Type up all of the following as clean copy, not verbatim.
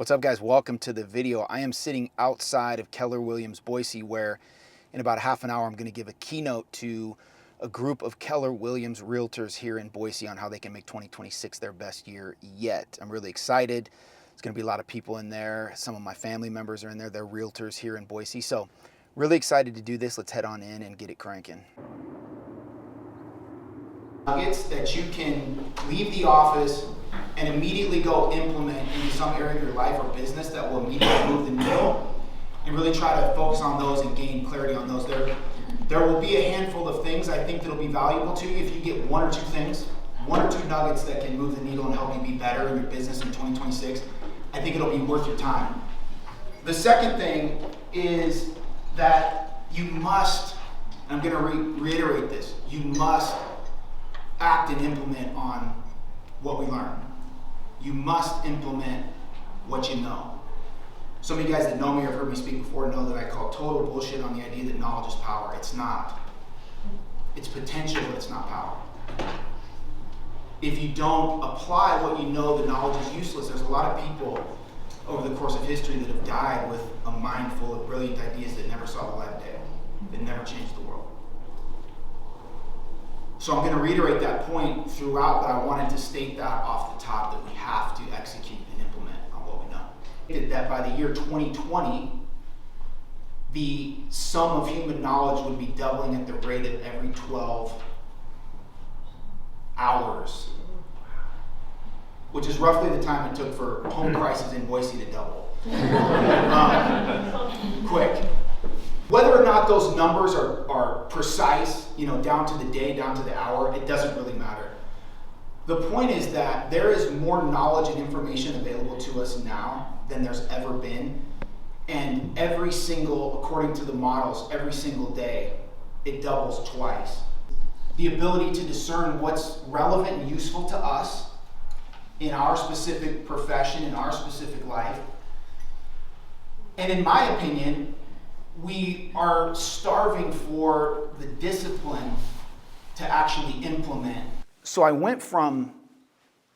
What's up, guys? Welcome to the video. I am sitting outside of Keller Williams Boise, where in about half an hour I'm going to give a keynote to a group of Keller Williams realtors here in Boise on how they can make 2026 their best year yet. I'm really excited. There's going to be a lot of people in there. Some of my family members are in there. They're realtors here in Boise. So really excited to do this. Let's head on in and get it cranking. Nuggets that you can leave the office and immediately go implement into some area of your life or business that will immediately move the needle, and really try to focus on those and gain clarity on those. There will be a handful of things I think that'll be valuable to you if you get one or two things, one or two nuggets that can move the needle and help you be better in your business in 2026. I think it'll be worth your time. The second thing is that you must, and I'm going to reiterate this, you must act and implement on what we learn. You must implement what you know. Some of you guys that know me or have heard me speak before know that I call total bullshit on the idea that knowledge is power. It's not. It's potential, but it's not power. If you don't apply what you know, the knowledge is useless. There's a lot of people over the course of history that have died with a mind full of brilliant ideas that never saw the light of day, that never changed the world. So I'm going to reiterate that point throughout, but I wanted to state that off the top that we have to execute and implement on what we know. That by the year 2020, the sum of human knowledge would be doubling at the rate of every 12 hours, which is roughly the time it took for home prices in Boise to double. Quick. Whether or not those numbers are precise, down to the day, down to the hour, it doesn't really matter. The point is that there is more knowledge and information available to us now than there's ever been. And according to the models, every single day, it doubles twice. The ability to discern what's relevant and useful to us in our specific profession, in our specific life. And in my opinion, we are starving for the discipline to actually implement. So I went from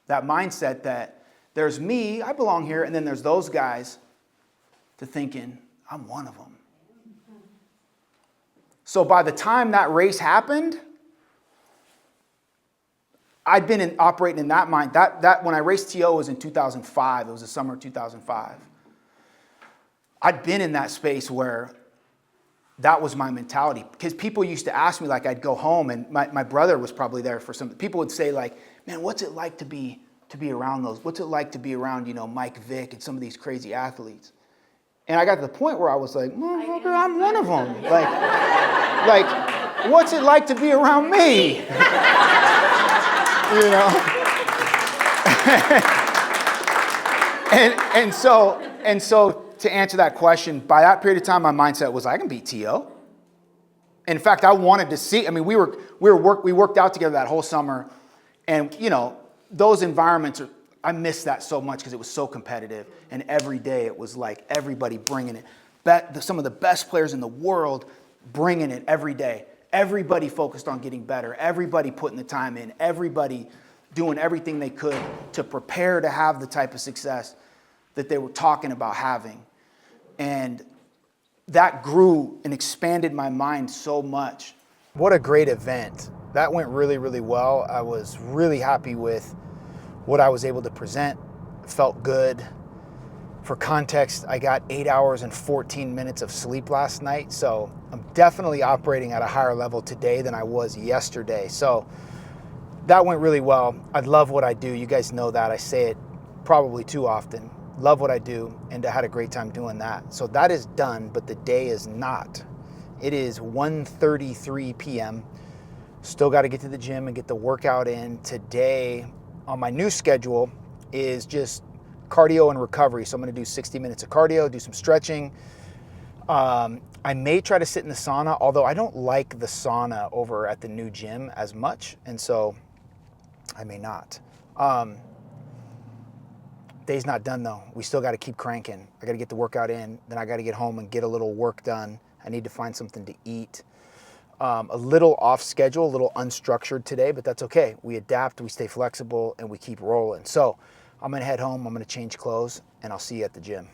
that mindset that there's me, I belong here, and then there's those guys, to thinking, I'm one of them. So by the time that race happened, I'd been operating in that mind. That when I raced TO was in 2005. It was the summer of 2005. I'd been in that space where that was my mentality, because people used to ask me, like, I'd go home, and my brother was probably there for some. People would say, like, man, what's it like to be around those? What's it like to be around, Mike Vick and some of these crazy athletes? And I got to the point where I was like, motherfucker, I'm one of them. Like, what's it like to be around me? And so to answer that question, by that period of time, my mindset was, I can beat TO. In fact, I wanted to see. I mean, we worked out together that whole summer, and those environments I missed that so much because it was so competitive, and every day it was like everybody bringing it. Some of the best players in the world bringing it every day. Everybody focused on getting better. Everybody putting the time in. Everybody doing everything they could to prepare to have the type of success that they were talking about having. And that grew and expanded my mind so much. What a great event. That went really, really well. I was really happy with what I was able to present. It felt good. For context, I got 8 hours and 14 minutes of sleep last night, so I'm definitely operating at a higher level today than I was yesterday. So that went really well. I love what I do. You guys know that. I say it probably too often. Love what I do, and I had a great time doing that. So that is done, but the day is not. It is 1:33 p.m. Still got to get to the gym and get the workout in. Today, on my new schedule, is just cardio and recovery. So I'm going to do 60 minutes of cardio, do some stretching. I may try to sit in the sauna, although I don't like the sauna over at the new gym as much, and so I may not. Day's not done though. We still got to keep cranking. I got to get the workout in, then I got to get home and get a little work done. I need to find something to eat. A little off schedule, a little unstructured today, but that's okay. We adapt, we stay flexible, and we keep rolling. So I'm gonna head home, I'm gonna change clothes, and I'll see you at the gym.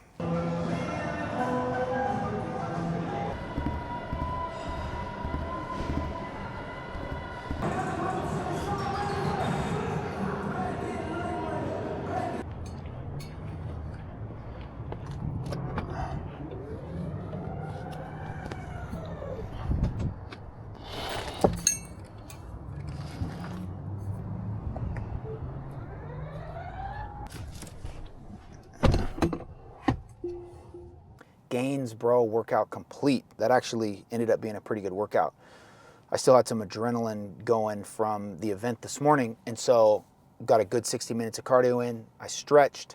Gains, bro, workout complete. That actually ended up being a pretty good workout. I still had some adrenaline going from the event this morning, and so got a good 60 minutes of cardio in. I stretched,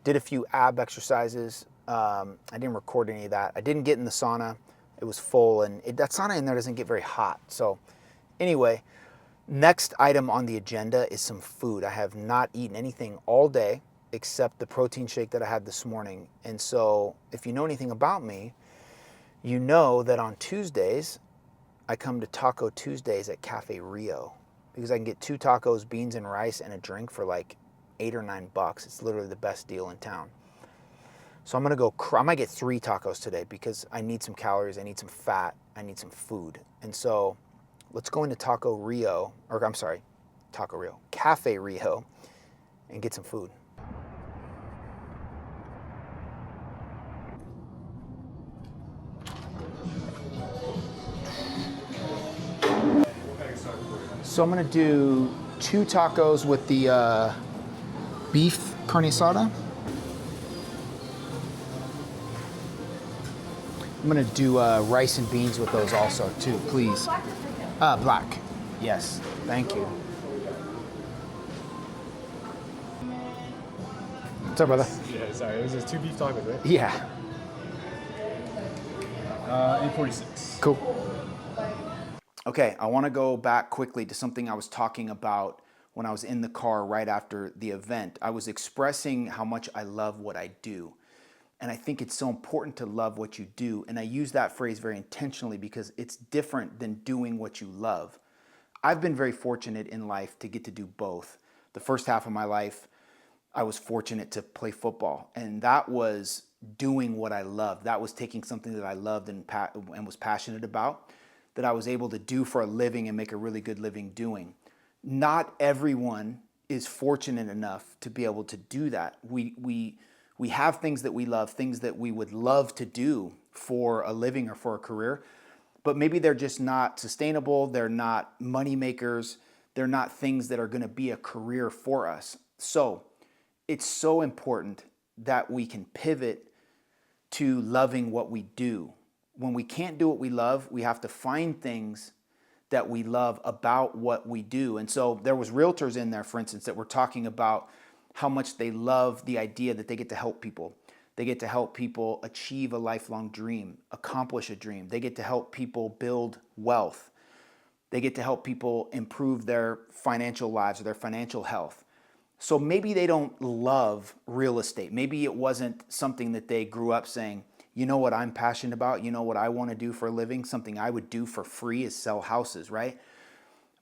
did a few ab exercises. I didn't record any of that. I didn't get in the sauna. It was full, and that sauna in there doesn't get very hot. So anyway, next item on the agenda is some food. I have not eaten anything all day except the protein shake that I had this morning. And so if you know anything about me, you know that on Tuesdays, I come to Taco Tuesdays at Cafe Rio because I can get 2 tacos, beans and rice, and a drink for like $8 or $9. It's literally the best deal in town. So I might get 3 tacos today because I need some calories, I need some fat, I need some food. And so let's go into Taco Rio, Cafe Rio, and get some food. So I'm gonna do 2 tacos with the beef carne asada. I'm gonna do rice and beans with those also too, please. Black. Yes, thank you. What's up, brother? Yeah, sorry, it was just 2 beef tacos, right? Yeah. 846. Cool. Okay, I want to go back quickly to something I was talking about when I was in the car right after the event. I was expressing how much I love what I do. And I think it's so important to love what you do. And I use that phrase very intentionally because it's different than doing what you love. I've been very fortunate in life to get to do both. The first half of my life, I was fortunate to play football. And that was doing what I loved. That was taking something that I loved and was passionate about, that I was able to do for a living and make a really good living doing. Not everyone is fortunate enough to be able to do that. We have things that we love, things that we would love to do for a living or for a career, but maybe they're just not sustainable, they're not money makers, they're not things that are gonna be a career for us. So it's so important that we can pivot to loving what we do. When we can't do what we love, we have to find things that we love about what we do. And so there was realtors in there, for instance, that were talking about how much they love the idea that they get to help people. They get to help people achieve a lifelong dream, accomplish a dream. They get to help people build wealth. They get to help people improve their financial lives or their financial health. So maybe they don't love real estate. Maybe it wasn't something that they grew up saying, you know what I'm passionate about, you know what I want to do for a living, something I would do for free is sell houses, right?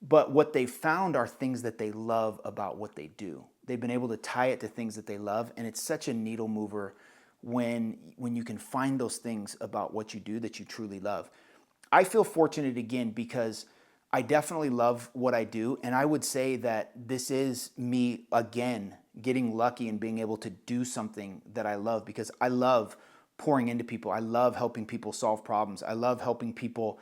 But what they found are things that they love about what they do. They've been able to tie it to things that they love, and it's such a needle mover when you can find those things about what you do that you truly love. I feel fortunate again because I definitely love what I do, and I would say that this is me again getting lucky and being able to do something that I love because I love pouring into people. I love helping people solve problems. I love helping people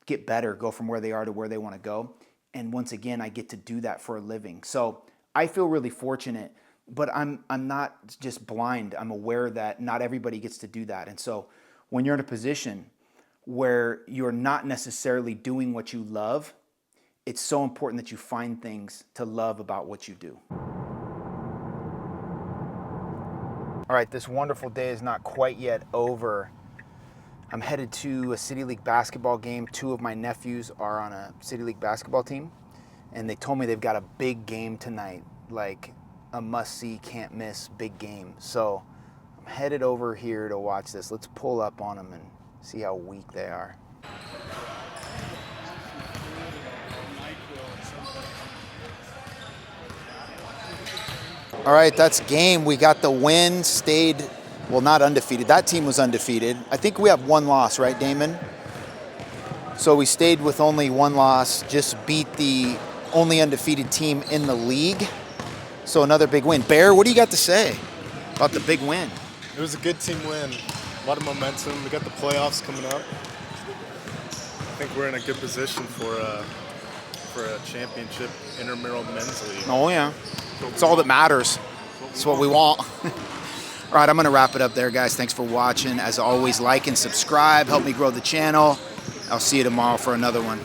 get better, go from where they are to where they want to go. And once again, I get to do that for a living. So I feel really fortunate, but I'm not just blind. I'm aware that not everybody gets to do that. And so when you're in a position where you're not necessarily doing what you love, it's so important that you find things to love about what you do. All right, this wonderful day is not quite yet over. I'm headed to a City League basketball game. 2 of my nephews are on a City League basketball team, and they told me they've got a big game tonight, like a must-see, can't-miss big game. So I'm headed over here to watch this. Let's pull up on them and see how weak they are. All right, that's game. We got the win, stayed, well, not undefeated. That team was undefeated. I think we have one loss, right, Damon? So we stayed with only one loss, just beat the only undefeated team in the league. So another big win. Bear, what do you got to say about the big win? It was a good team win. A lot of momentum. We got the playoffs coming up. I think we're in a good position for a championship intramural men's league. Oh, yeah. It's all that matters. It's what we want. All right, I'm going to wrap it up there, guys. Thanks for watching. As always, like and subscribe. Help me grow the channel. I'll see you tomorrow for another one.